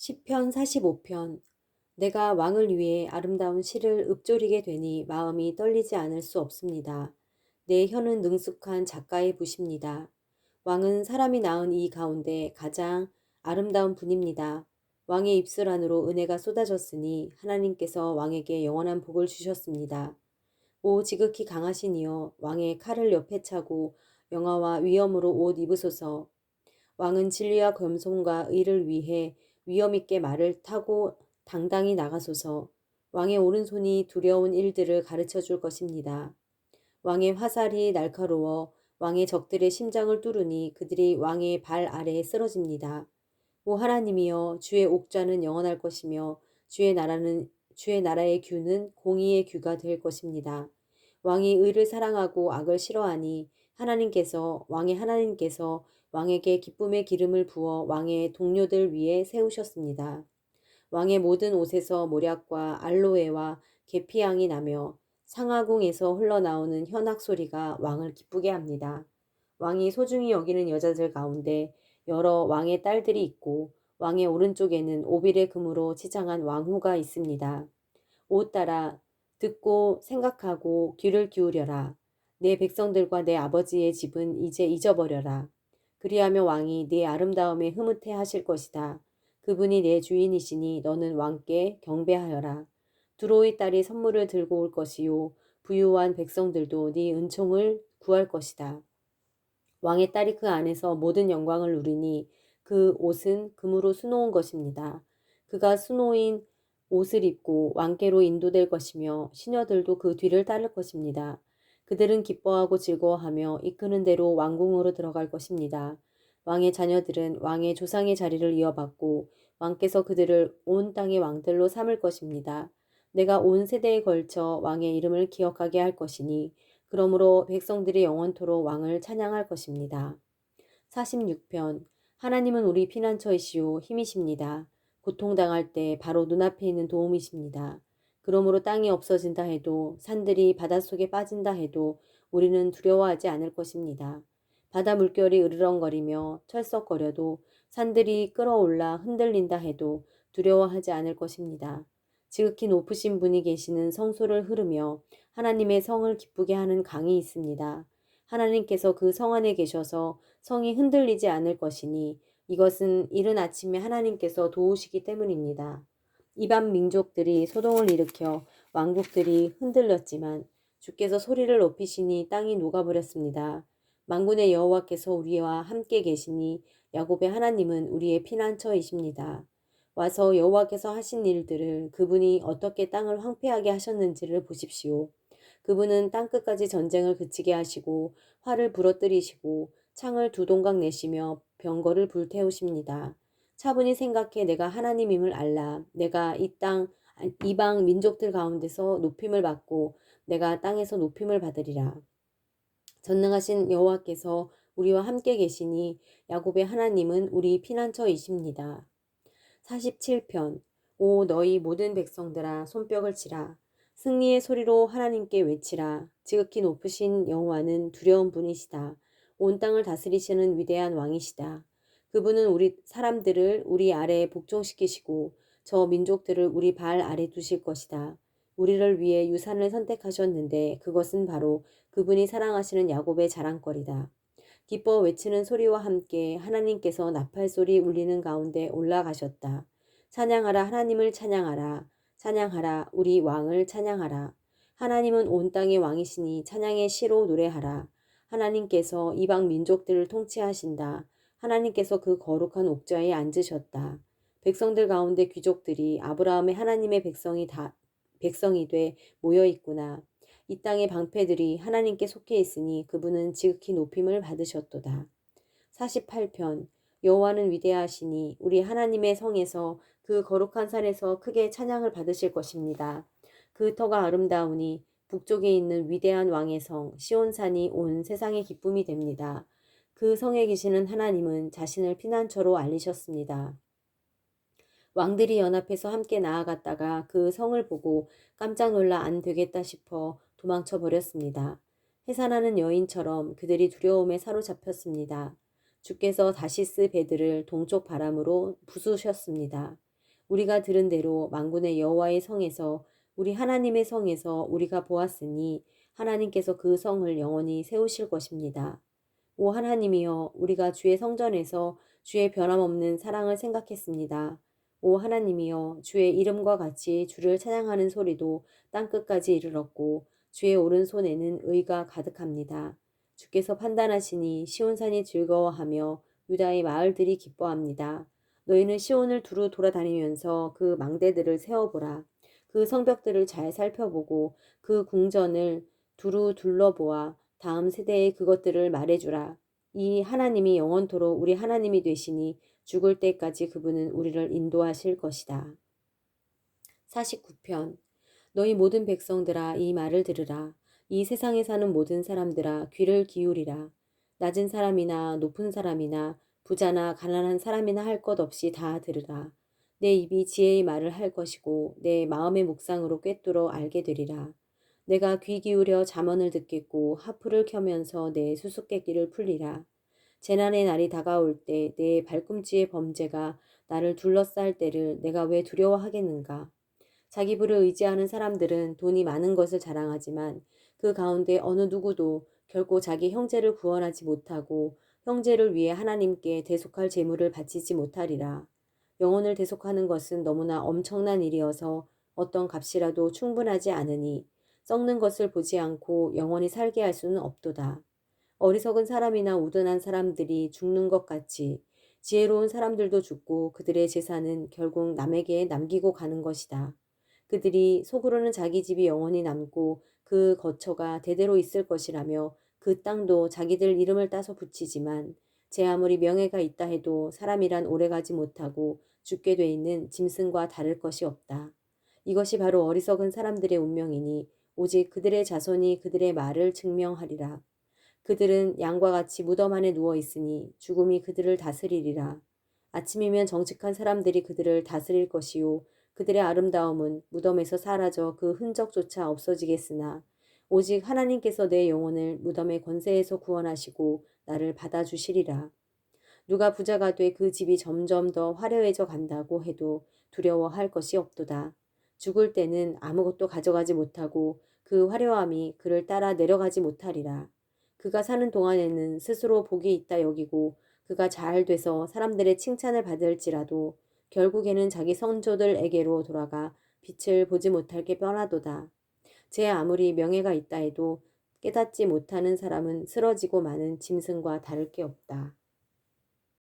시편 45편. 내가 왕을 위해 아름다운 시를 읊조리게 되니 마음이 떨리지 않을 수 없습니다. 내 혀는 능숙한 작가의 붓입니다. 왕은 사람이 낳은 이 가운데 가장 아름다운 분입니다. 왕의 입술 안으로 은혜가 쏟아졌으니 하나님께서 왕에게 영원한 복을 주셨습니다. 오 지극히 강하신 이여, 왕의 칼을 옆에 차고 영화와 위엄으로 옷 입으소서. 왕은 진리와 겸손과 의를 위해 위엄 있게 말을 타고 당당히 나가소서. 왕의 오른손이 두려운 일들을 가르쳐 줄 것입니다. 왕의 화살이 날카로워 왕의 적들의 심장을 뚫으니 그들이 왕의 발 아래에 쓰러집니다. 오 하나님이여, 주의 옥좌는 영원할 것이며 주의 나라의 규는 공의의 규가 될 것입니다. 왕이 의를 사랑하고 악을 싫어하니 왕의 하나님께서 왕에게 기쁨의 기름을 부어 왕의 동료들 위에 세우셨습니다. 왕의 모든 옷에서 모략과 알로에와 계피향이 나며 상하궁에서 흘러나오는 현악 소리가 왕을 기쁘게 합니다. 왕이 소중히 여기는 여자들 가운데 여러 왕의 딸들이 있고 왕의 오른쪽에는 오빌의 금으로 치장한 왕후가 있습니다. 오 딸아, 듣고 생각하고 귀를 기울여라. 내 백성들과 내 아버지의 집은 이제 잊어버려라. 그리하며 왕이 네 아름다움에 흐뭇해 하실 것이다. 그분이 내 주인이시니 너는 왕께 경배하여라. 두로의 딸이 선물을 들고 올 것이요 부유한 백성들도 네 은총을 구할 것이다. 왕의 딸이 그 안에서 모든 영광을 누리니 그 옷은 금으로 수놓은 것입니다. 그가 수놓인 옷을 입고 왕께로 인도될 것이며 시녀들도 그 뒤를 따를 것입니다. 그들은 기뻐하고 즐거워하며 이끄는 대로 왕궁으로 들어갈 것입니다. 왕의 자녀들은 왕의 조상의 자리를 이어받고 왕께서 그들을 온 땅의 왕들로 삼을 것입니다. 내가 온 세대에 걸쳐 왕의 이름을 기억하게 할 것이니 그러므로 백성들이 영원토록 왕을 찬양할 것입니다. 46편. 하나님은 우리 피난처이시오 힘이십니다. 고통당할 때 바로 눈앞에 있는 도움이십니다. 그러므로 땅이 없어진다 해도 산들이 바닷속에 빠진다 해도 우리는 두려워하지 않을 것입니다. 바다 물결이 으르렁거리며 철썩거려도 산들이 끌어올라 흔들린다 해도 두려워하지 않을 것입니다. 지극히 높으신 분이 계시는 성소를 흐르며 하나님의 성을 기쁘게 하는 강이 있습니다. 하나님께서 그 성 안에 계셔서 성이 흔들리지 않을 것이니 이것은 이른 아침에 하나님께서 도우시기 때문입니다. 이방 민족들이 소동을 일으켜 왕국들이 흔들렸지만 주께서 소리를 높이시니 땅이 녹아버렸습니다. 만군의 여호와께서 우리와 함께 계시니 야곱의 하나님은 우리의 피난처이십니다. 와서 여호와께서 하신 일들을, 그분이 어떻게 땅을 황폐하게 하셨는지를 보십시오. 그분은 땅끝까지 전쟁을 그치게 하시고 활을 부러뜨리시고 창을 두 동강 내시며 병거를 불태우십니다. 차분히 생각해 내가 하나님임을 알라. 내가 이방 민족들 가운데서 높임을 받고 내가 땅에서 높임을 받으리라. 전능하신 여호와께서 우리와 함께 계시니 야곱의 하나님은 우리 피난처이십니다. 47편. 오 너희 모든 백성들아, 손뼉을 치라. 승리의 소리로 하나님께 외치라. 지극히 높으신 여호와는 두려운 분이시다. 온 땅을 다스리시는 위대한 왕이시다. 그분은 우리 사람들을 우리 아래에 복종시키시고 저 민족들을 우리 발 아래 두실 것이다. 우리를 위해 유산을 선택하셨는데 그것은 바로 그분이 사랑하시는 야곱의 자랑거리다. 기뻐 외치는 소리와 함께 하나님께서 나팔소리 울리는 가운데 올라가셨다. 찬양하라, 하나님을 찬양하라. 찬양하라, 우리 왕을 찬양하라. 하나님은 온 땅의 왕이시니 찬양의 시로 노래하라. 하나님께서 이방 민족들을 통치하신다. 하나님께서 그 거룩한 옥좌에 앉으셨다. 백성들 가운데 귀족들이 아브라함의 하나님의 백성이 돼 모여 있구나. 이 땅의 방패들이 하나님께 속해 있으니 그분은 지극히 높임을 받으셨도다. 48편. 여호와는 위대하시니 우리 하나님의 성에서 그 거룩한 산에서 크게 찬양을 받으실 것입니다. 그 터가 아름다우니 북쪽에 있는 위대한 왕의 성 시온산이 온 세상의 기쁨이 됩니다. 그 성에 계시는 하나님은 자신을 피난처로 알리셨습니다. 왕들이 연합해서 함께 나아갔다가 그 성을 보고 깜짝 놀라 안 되겠다 싶어 도망쳐 버렸습니다. 해산하는 여인처럼 그들이 두려움에 사로잡혔습니다. 주께서 다시스 배들을 동쪽 바람으로 부수셨습니다. 우리가 들은 대로 만군의 여호와의 성에서 우리 하나님의 성에서 우리가 보았으니 하나님께서 그 성을 영원히 세우실 것입니다. 오 하나님이여 우리가 주의 성전에서 주의 변함없는 사랑을 생각했습니다. 오 하나님이여 주의 이름과 같이 주를 찬양하는 소리도 땅끝까지 이르렀고 주의 오른손에는 의가 가득합니다. 주께서 판단하시니 시온산이 즐거워하며 유다의 마을들이 기뻐합니다. 너희는 시온을 두루 돌아다니면서 그 망대들을 세워보라. 그 성벽들을 잘 살펴보고 그 궁전을 두루 둘러보아 다음 세대에 그것들을 말해주라. 이 하나님이 영원토록 우리 하나님이 되시니 죽을 때까지 그분은 우리를 인도하실 것이다. 49편 너희 모든 백성들아 이 말을 들으라. 이 세상에 사는 모든 사람들아 귀를 기울이라. 낮은 사람이나 높은 사람이나 부자나 가난한 사람이나 할 것 없이 다 들으라. 내 입이 지혜의 말을 할 것이고 내 마음의 묵상으로 꿰뚫어 알게 되리라. 내가 귀 기울여 잠언을 듣겠고 하프를 켜면서 내 수수께끼를 풀리라. 재난의 날이 다가올 때 내 발꿈치의 범죄가 나를 둘러쌀 때를 내가 왜 두려워하겠는가. 자기 부를 의지하는 사람들은 돈이 많은 것을 자랑하지만 그 가운데 어느 누구도 결코 자기 형제를 구원하지 못하고 형제를 위해 하나님께 대속할 제물을 바치지 못하리라. 영혼을 대속하는 것은 너무나 엄청난 일이어서 어떤 값이라도 충분하지 않으니 썩는 것을 보지 않고 영원히 살게 할 수는 없도다. 어리석은 사람이나 우둔한 사람들이 죽는 것 같이 지혜로운 사람들도 죽고 그들의 재산은 결국 남에게 남기고 가는 것이다. 그들이 속으로는 자기 집이 영원히 남고 그 거처가 대대로 있을 것이라며 그 땅도 자기들 이름을 따서 붙이지만 제 아무리 명예가 있다 해도 사람이란 오래가지 못하고 죽게 돼 있는 짐승과 다를 것이 없다. 이것이 바로 어리석은 사람들의 운명이니 오직 그들의 자손이 그들의 말을 증명하리라. 그들은 양과 같이 무덤 안에 누워 있으니 죽음이 그들을 다스리리라. 아침이면 정직한 사람들이 그들을 다스릴 것이요 그들의 아름다움은 무덤에서 사라져 그 흔적조차 없어지겠으나 오직 하나님께서 내 영혼을 무덤의 권세에서 구원하시고 나를 받아주시리라. 누가 부자가 돼 그 집이 점점 더 화려해져 간다고 해도 두려워할 것이 없도다. 죽을 때는 아무것도 가져가지 못하고 그 화려함이 그를 따라 내려가지 못하리라. 그가 사는 동안에는 스스로 복이 있다 여기고 그가 잘 돼서 사람들의 칭찬을 받을지라도 결국에는 자기 선조들에게로 돌아가 빛을 보지 못할 게 뻔하도다. 제 아무리 명예가 있다 해도 깨닫지 못하는 사람은 쓰러지고 마는 짐승과 다를 게 없다.